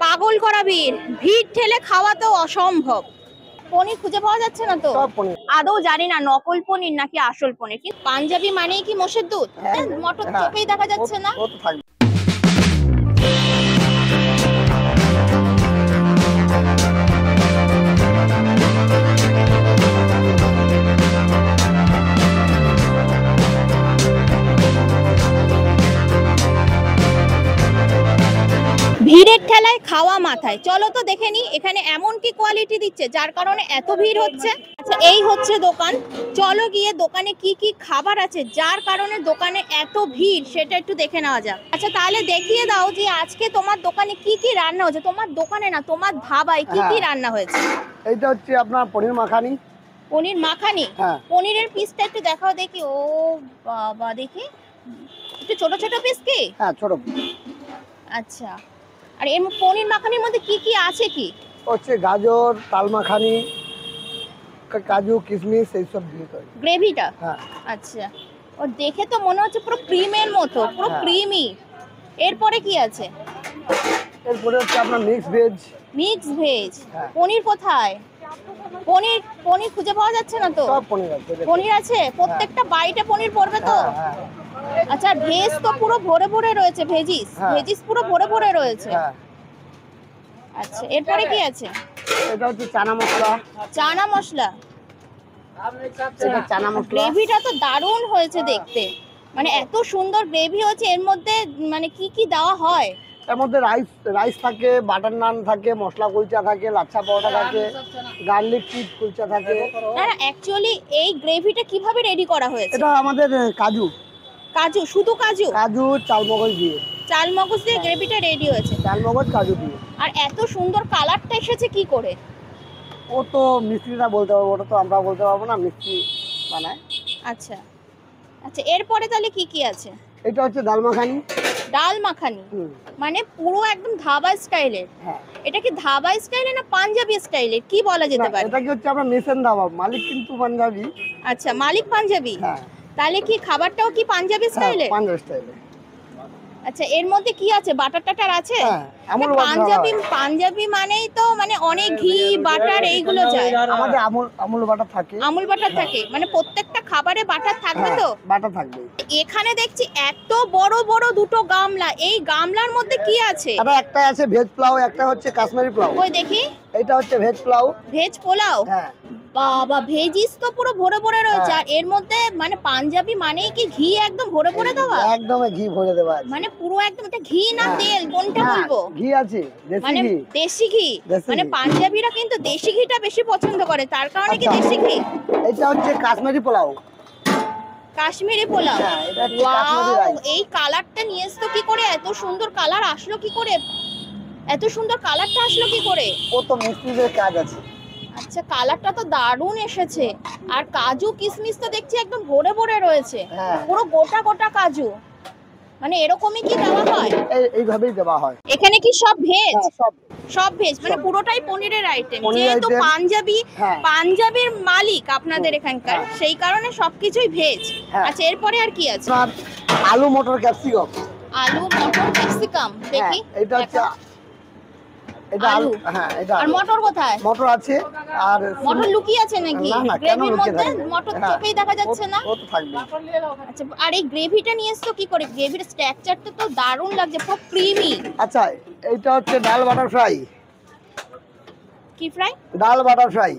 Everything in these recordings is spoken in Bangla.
পাগল করা ভিড়, ভিড় ঠেলে খাওয়া তো অসম্ভব। পনির খুঁজে পাওয়া যাচ্ছে না তো। আদৌ জানি না নকল পনির নাকি আসল পনির। কিন্তু পাঞ্জাবি মানেই কি মোষের দুধ? মটর চোখেই দেখা যাচ্ছে না। ভিড়ের ঠেলায় খাওয়া মাথায়। চলো তো দেখে নি এখানে এমন কি কোয়ালিটি দিচ্ছে যার কারণে এত ভিড় হচ্ছে। আচ্ছা, এই হচ্ছে দোকান। চলো গিয়ে দোকানে কি কি খাবার আছে যার কারণে দোকানে এত ভিড় সেটা একটু দেখে নেওয়া যাক। আচ্ছা, তাহলে দেখিয়ে দাও যে আজকে তোমার দোকানে কি কি রান্না হচ্ছে। তোমার দোকানে না, তোমার ধাবায় কি কি রান্না হয়েছে? এইটা হচ্ছে আপনার পনির মাখানি। পনির মাখানি? পনিরের পিসটা একটু দেখাও দেখি। ও বাবা, দেখি একটু ছোট ছোট পিস কি? হ্যাঁ, ছোট। আচ্ছা, আর এর পনির মাখানির মধ্যে কি কি আছে? কি হচ্ছে গাজর, তাল মাখানি, কাজু, কিশমিশ এইসব দিয়ে তৈরি গ্রেভিটা। আচ্ছা, ও দেখে তো মনে হচ্ছে পুরো ক্রিমের মতো, পুরো ক্রিমি। এরপরে কি আছে? এরপরে হচ্ছে আপনার mix veg. Mix veg. Paneer কোথায়? পনির পনির খুঁজে পাওয়া যাচ্ছে না তো। সব পনির আছে। পনির আছে, প্রত্যেকটা বাইটে পনির পড়বে তো। আচ্ছা, ভেজ তো পুরো ভরে ভরে রয়েছে। ভেজিস ভেজিস পুরো ভরে ভরে রয়েছে। আচ্ছা, এরপরে কি আছে? এটা হচ্ছে চানা মশলা। চানা মশলা। এটা চানা মশলা। গ্রেভিটা তো দারুণ হয়েছে দেখতে। মানে এত সুন্দর গ্রেভি হচ্ছে। এর মধ্যে মানে কি কি দেওয়া হয়? এর মধ্যে রাইস থাকে, বাটার নান থাকে, মশলা কুলচা থাকে, লাচ্ছা পরোটা থাকে, গার্লিক চিজ কুলচা থাকে। না, অ্যাকচুয়ালি এই গ্রেভিটা কিভাবে রেডি করা হয়েছে? এটা আমাদের কাজু। কাজু? শুধু কাজু? কাজু, চালমগজ দিয়ে। চালমগজ দিয়ে গ্রেভিটা রেডি হয়েছে। চালমগজ, কাজু দিয়ে। আর এত সুন্দর কালারটা এসেছে কি করে? ও তো মিস্ত্রিরা বলতে পারবো, ওটা তো আমরা বলতে পারবো না, মিস্ত্রি বানায়। আচ্ছা আচ্ছা, এরপরে তাহলে কি কি আছে? এটা হচ্ছে ডাল মাখানি। ডাল মাখানি মানে পুরো একদম ধাবা স্টাইলের। এটা কি ধাবা স্টাইলে না পাঞ্জাবি স্টাইলের, কি বলা যেতে পারে? এটা কি হচ্ছে আমরা মেসেন ধাবা, মালিক কিন্তু পাঞ্জাবি। আচ্ছা, মালিক পাঞ্জাবি। তাহলে কি খাবারটাও কি পাঞ্জাবি স্টাইলের? পাঞ্জাবি স্টাইলে। আচ্ছা, এর মধ্যে কি আছে? বাটার টাটার আছে? পাঞ্জাবি মানেই তো মানে অনেক ঘি বাটার এইগুলো যায়। আমাদের আমুল বাটার থাকে। আমুল বাটার থাকে মানে প্রত্যেকটা খাবারে বাটার থাকবে তো? বাটার থাকবে। এখানে দেখছি এত বড় বড় দুটো গামলা। এই গামলার মধ্যে কি আছে? একটা আছে ভেজ পোলাও, একটা হচ্ছে কাশ্মীরি পোলাও। ওই দেখি। এটা হচ্ছে ভেজ পোলাও। ভেজ পোলাও? বাবা, ভেজিস তো পুরো ভরে ভরে রয়েছে। আর এর মধ্যে মানে পাঞ্জাবি মানেই কি ঘি একদম ভরে ভরে দেওয়া? একদম ঘি ভরে দেওয়া মানে পুরো একদম। এটা ঘি না তেল, কোনটা বলবো? ঘি আছে, মানে দেশি ঘি। মানে পাঞ্জাবিরা কিন্তু দেশি ঘিটা বেশি পছন্দ করে, তার কারণে কি দেশি ঘি। এটা হচ্ছে কাশ্মীরি পোলাও। কাশ্মীরি পোলাও। ওয়াও, এই কালারটা নিয়ে এসতো কি করে? এত সুন্দর কালার আসলো কি করে? এত সুন্দর কালারটা আসলো কি করে? ও তো মিস্ত্রিদের কাজ আছে। আচ্ছা, কালারটা তো দারুণ এসেছে। আর কাজু কিশমিশ তো দেখছি একদম ভরে ভরে রয়েছে। পুরো গোটা গোটা কাজু। মানে এরকমই কি দেওয়া হয়? এইভাবেই দেওয়া হয়। এখানে কি সব ভেজ? সব ভেজ মানে পুরোটাই পনিরের আইটেম। যেহেতু পাঞ্জাবির মালিক আপনাদের এখানকার, সেই কারণে সবকিছুই ভেজ। আচ্ছা, এরপরে আর কি আছে? আলু মটর ক্যাপসিকাম। আলু মটর ক্যাপসিকাম দেখি। এটা হচ্ছে এটা আলু। এটা আর মটর কোথায়? মটর আছে। আর মটর লুকিয়ে আছে নাকি গ্রেভির মধ্যে? মটর চোখেই দেখা যাচ্ছে না। ও তো থাকবে। আচ্ছা, আর এই গ্রেভিটা নিয়ে এসছো কি করে? গ্রেভির স্ট্রাকচারটা তো দারুণ লাগছে, পুরো ক্রিমি। আচ্ছা, এটা হচ্ছে ডাল বাটার ফ্রাই। কি ফ্রাই? ডাল বাটার ফ্রাই।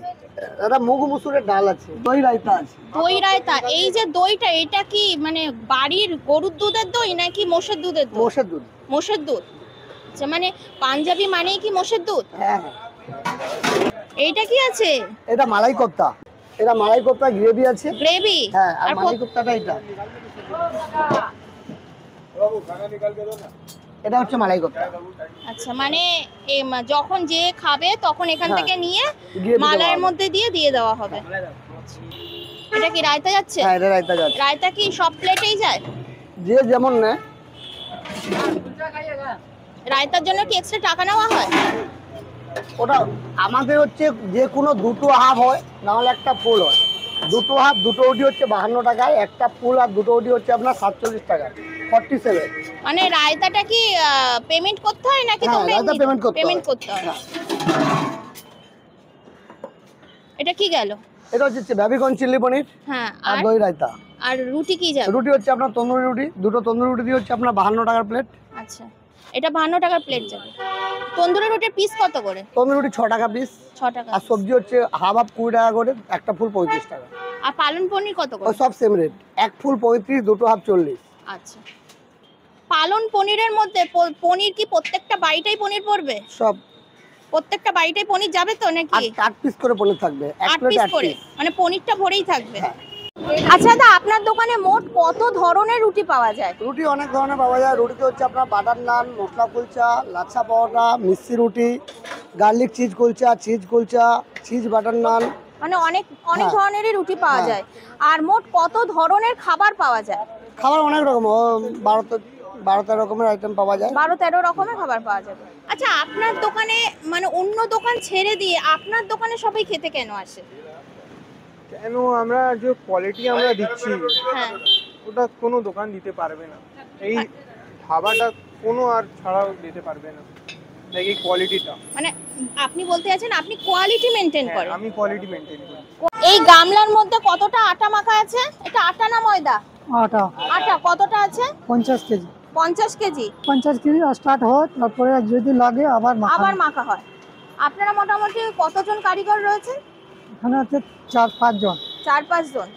এটা মুগ মুসুরের ডাল আছে। দই রায়তা আছে। দই রায়তা। এই যে দইটা, এটা কি মানে বাড়ির গরুর দুধের দই নাকি মোষের দুধের দই? মোষের দুধ। মোষের দুধ। আচ্ছা, মানে পাঞ্জাবি মানেই কি মোষের দুধ? এইটা কি আছে? এটা মালাই কোফতা। এটা মালাই কোফতা গ্রেভি আছে। গ্রেভি? আর মালাই কোফতাটা এটা। এটা হচ্ছে মালাই কোফতা। আচ্ছা, মানে যখন যে খাবে তখন এখান থেকে নিয়ে মালাইয়ের মধ্যে দিয়ে দেওয়া হবে। এটা কি রায়তা যাচ্ছে? হ্যাঁ, এটা রায়তা যাচ্ছে। রায়তা কি সব প্লেটেই যায়? যে যেমন নেয়। রায়তার জন্য কি এক্সট্রা টাকা নেওয়া হয়? ওটা আমাদের হচ্ছে যে কোনো দুটো হাফ হয়, না হলে একটা ফুল হয়। দুটো হাফ দুটো ওটি হচ্ছে 52 টাকায়, একটা ফুল আর দুটো ওটি হচ্ছে আপনার 47 টাকা। 47। মানে রায়তাটা কি পেমেন্ট করতে হয় নাকি হ্যাঁ, তোমরা রায়তা পেমেন্ট করতে হয়। পেমেন্ট করতে হয়? হ্যাঁ। এটা কি গেল? এটা হচ্ছে বেবিকর্ন চিলি পনির হ্যাঁ, আর দই রায়তা। আর রুটি কি যাবে? রুটি হচ্ছে আপনার তন্দুরি রুটি, দুটো তন্দুরি রুটি দিয়ে হচ্ছে আপনার 52 টাকার প্লেট। আচ্ছা, এটা 52 টাকার প্লেট যাবে। তন্দুরি রুটির পিস কত করে? তন্দুরি রুটি 6 টাকা পিস। 6 টাকা। আর সবজি হচ্ছে হাফ 20 টাকা করে, একটা ফুল 35 টাকা। আর পালন পনির কত করে? ও সব সেম রেট, এক ফুল 35, দুটো হাফ 40। আচ্ছা, পালন পনিরের মধ্যে পনির কি প্রত্যেকটা বাইটাই পনির পড়বে? সব প্রত্যেকটা বাইটাই পনির যাবে তো নাকি? 8 পিস করে পনির থাকবে, এক 8 প্লেট পিস 8 করে, পিস। মানে পনিরটা ভরেই থাকবে। হ্যাঁ। আচ্ছা দাদা, আপনার দোকানে মোট কত ধরনের রুটি পাওয়া যায়? রুটি অনেক ধরনের পাওয়া যায়। রুটিতে হচ্ছে আপনার বাটার নান, মশলা কুলচা, লাচ্ছা পরোটা, মিষ্টি রুটি, garlic cheese kulcha, cheese butter naan, মানে অনেক অনেক হ্যাঁ। ধরনেরই রুটি পাওয়া হ্যাঁ। যায়। আর মোট কত ধরনের খাবার পাওয়া যায়? খাবার অনেক রকম, 12-13 রকমের আইটেম পাওয়া যায়। 12-13 রকমের খাবার পাওয়া যাবে। আচ্ছা, আপনার দোকানে মানে অন্য দোকান ছেড়ে দিয়ে আপনার দোকানে সবাই খেতে কেন আসে? কেন, আমরা যে কোয়ালিটি আমরা দিচ্ছি হ্যাঁ, ওটা কোনো দোকান দিতে পারবে না। এই খাবারটা কোনো আর ছাড়াও দিতে পারবে না, এই কোয়ালিটিটা। মানে আপনি বলতে চাচ্ছেন আপনি কোয়ালিটি মেনটেন করেন? আমি কোয়ালিটি মেনটেন করি। এই গামলার মধ্যে কতটা আটা মাখা আছে? এটা আটা না ময়দা? আটা আটা কতটা আছে? 50 কেজি। 50 কেজি 50 কেজি স্টার্ট হয়, তারপরে যদি লাগে আবার আবার মাখা হয়। আপনারা মোটামুটি কতজন কারিগর রয়েছে? এখানে হচ্ছে 4-5 জন। 4-5 জন।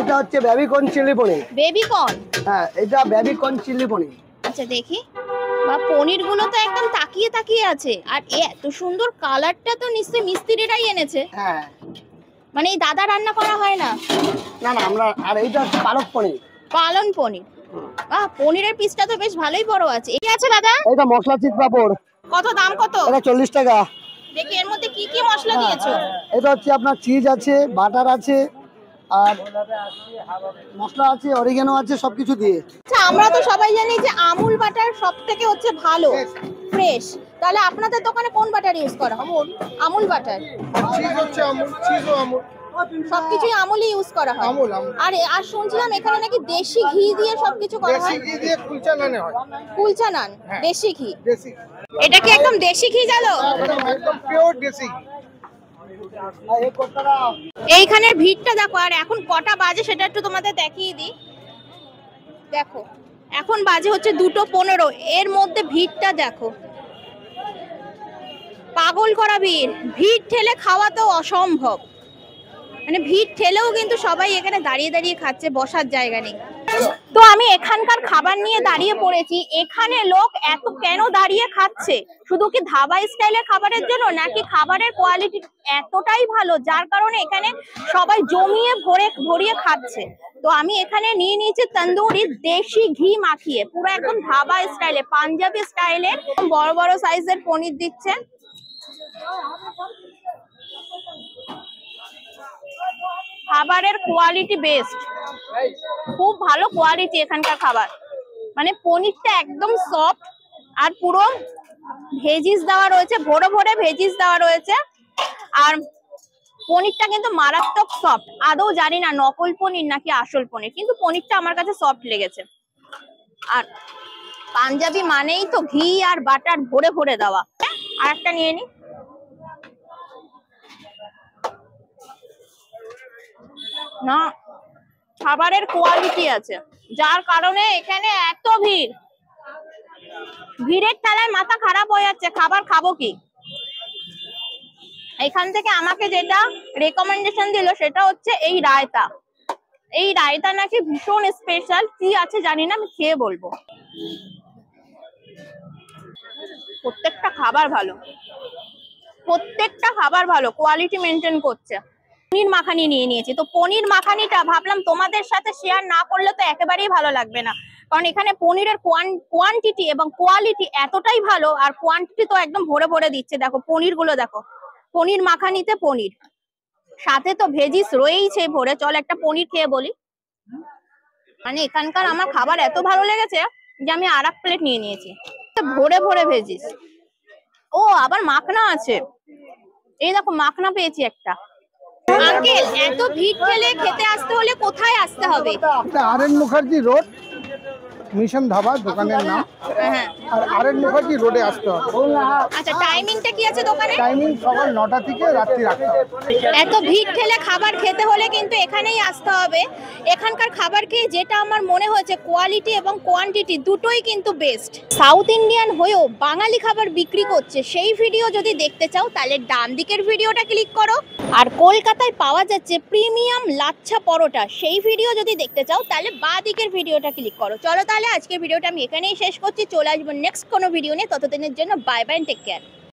এটা হচ্ছে baby corn chilli paneer. Baby corn? হ্যাঁ, এটা বেবিকর্ন চিলি পনির। আচ্ছা দেখি, বা পনির গুলো তো একদম তাকিয়ে তাকিয়ে আছে। আর এত সুন্দর কালারটা তো নিশ্চয়ই মিস্ত্রিরাই এনেছে। হ্যাঁ। মানে এই দাদা রান্না করা হয় না? না না, আমরা আর এইটা হচ্ছে পালক পনির। পালন পনির। পনিরের পিসটা তো বেশ ভালোই বড় আছে। এই আছে দাদা? এটা মশলা চিজ পাপড়। কত দাম কত? এটা 40 টাকা। দেখি এর মধ্যে কি কি মশলা দিয়েছো? এটা হচ্ছে আপনার চিজ আছে, বাটার আছে, আর মশলা আছে, অরিগানো আছে, সবকিছু দিয়ে। আচ্ছা, আমরা তো সবাই জানি যে আমুল বাটার সবথেকে হচ্ছে ভালো, ফ্রেশ। তাহলে আপনাদের দোকানে কোন বাটার ইউজ করা হয়? আমুল বাটার। চিজ হচ্ছে আমুল, চিজও আমুল, সবকিছুই আমুলই ইউজ করা হয়। আমুল। আর শুনছিলাম এখানে নাকি দেশি ঘি দিয়ে সবকিছু করা হয়। দেশি ঘি দিয়ে কুলচা নানে হয়। কুলচা নান দেশি ঘি। দেশি, এটা কি একদম দেশি ঘি জানো? একদম পিওর দেশি ঘি। এইখানের ভিড়টা দেখো। আর এখন কটা বাজে সেটা একটু তোমাদের দেখিয়ে দিই। দেখো, এখন বাজে হচ্ছে 2:15। এর মধ্যে ভিড়টা দেখো, পাগল করা ভিড়। ভিড় ঠেলে খাওয়া তো অসম্ভব। মানে ভিড় ঠেলেও কিন্তু সবাই এখানে দাঁড়িয়ে দাঁড়িয়ে খাচ্ছে, বসার জায়গা নেই। তো আমি এখানকার খাবার নিয়ে দাঁড়িয়ে পড়েছি। এখানে লোক এত কেন দাঁড়িয়ে খাচ্ছে? শুধু কি ধাবা স্টাইলের খাবারের জন্য, নাকি খাবারের কোয়ালিটি এতটাই ভালো যার কারণে এখানে সবাই জমিয়ে ভরিয়ে খাচ্ছে? তো আমি এখানে নিয়ে নিয়েছি তন্দুরি দেশি ঘি মাখিয়ে, পুরো একদম ধাবা স্টাইলে, পাঞ্জাবি স্টাইলের বড় বড় সাইজের পনির দিচ্ছে। খাবারের কোয়ালিটি বেস্ট, খুব ভালো কোয়ালিটি এখানকার খাবার। মানে পনিরটা একদম সফট, আর পুরো ভেজিস দেওয়া রয়েছে, ভরে ভরে ভেজিস দেওয়া রয়েছে। আর পনিরটা কিন্তু মারাত্মক সফট। আদৌ জানি না নকল পনির নাকি আসল পনির, কিন্তু পনিরটা আমার কাছে সফট লেগেছে। আর পাঞ্জাবি মানেই তো ঘি আর বাটার ভরে ভরে দেওয়া। আর একটা নিয়ে নি। না, খাবারের কোয়ালিটি আছে যার কারণে এখানে এত ভিড়। ভিড়ের ঠেলায় মাথা খারাপ হয়ে যাচ্ছে, খাবার খাবো কি। এখান থেকে আমাকে যেটা রেকমেন্ডেশন দিল সেটা হচ্ছে এই রায়তা। এই রায়তা নাকি ভীষণ স্পেশাল, কি আছে জানি না, আমি খেয়ে বলবো। প্রত্যেকটা খাবার ভালো, প্রত্যেকটা খাবার ভালো, কোয়ালিটি মেনটেন করছে। পনির মাখানি নিয়ে নিয়েছি, তো পনির মাখানিটা ভাবলাম তোমাদের সাথে শেয়ার না করলে তো একেবারেই ভালো লাগবে না, কারণ এখানে পনিরের কোয়ান্টিটি এবং কোয়ালিটি এতটাই ভালো। আর কোয়ান্টিটি তো একদম ভরে ভরে দিচ্ছে। দেখো পনির গুলো দেখো, পনির মাখানিতে পনির, সাথে তো ভেজিস রয়েইছে ভরে। চল একটা পনির খেয়ে বলি। মানে এখানকার আমার খাবার এত ভালো লেগেছে যে আমি আর এক প্লেট নিয়ে নিয়েছি। ভরে ভরে ভেজিস। ও আবার মাখনা আছে, এই দেখো মাখনা পেয়েছি একটা। আঙ্কেল, এত ভিড় ঠেলে খেতে আসতে হলে কোথায় আসতে হবে? R Mukherjee road, mission dhaba দোকানের নাম। হ্যাঁ আর আরএন মুখার্জি রোডে আসতে হবে। আচ্ছা, টাইমিংটা কি আছে দোকানে? টাইমিং সকাল 9টা থেকে রাত্রি 8টা। এত ভিড় ঠেলে খাবার খেতে হলে কিন্তু এখানেই আসতে হবে। এখানকার খাবার খেয়ে যেটা আমার মনে হয়েছে, কোয়ালিটি এবং কোয়ান্টিটি দুটোই কিন্তু বেস্ট। সাউথ ইন্ডিয়ান হয়েও বাঙালি খাবার বিক্রি করছে, সেই ভিডিও যদি দেখতে চাও তাহলে ডান দিকের ভিডিওটা ক্লিক করো। আর কলকাতায় পাওয়া যাচ্ছে প্রিমিয়াম লাচ্ছা পরোটা, সেই ভিডিও যদি দেখতে চাও তাহলে বাঁ দিকের ভিডিওটা ক্লিক করো। চলো তাহলে আজকের ভিডিওটা আমি এখানেই শেষ করছি, চলে আসবো নেক্সট কোনো ভিডিও নিয়ে। ততদিনের জন্য বাই বাই, টেক কেয়ার।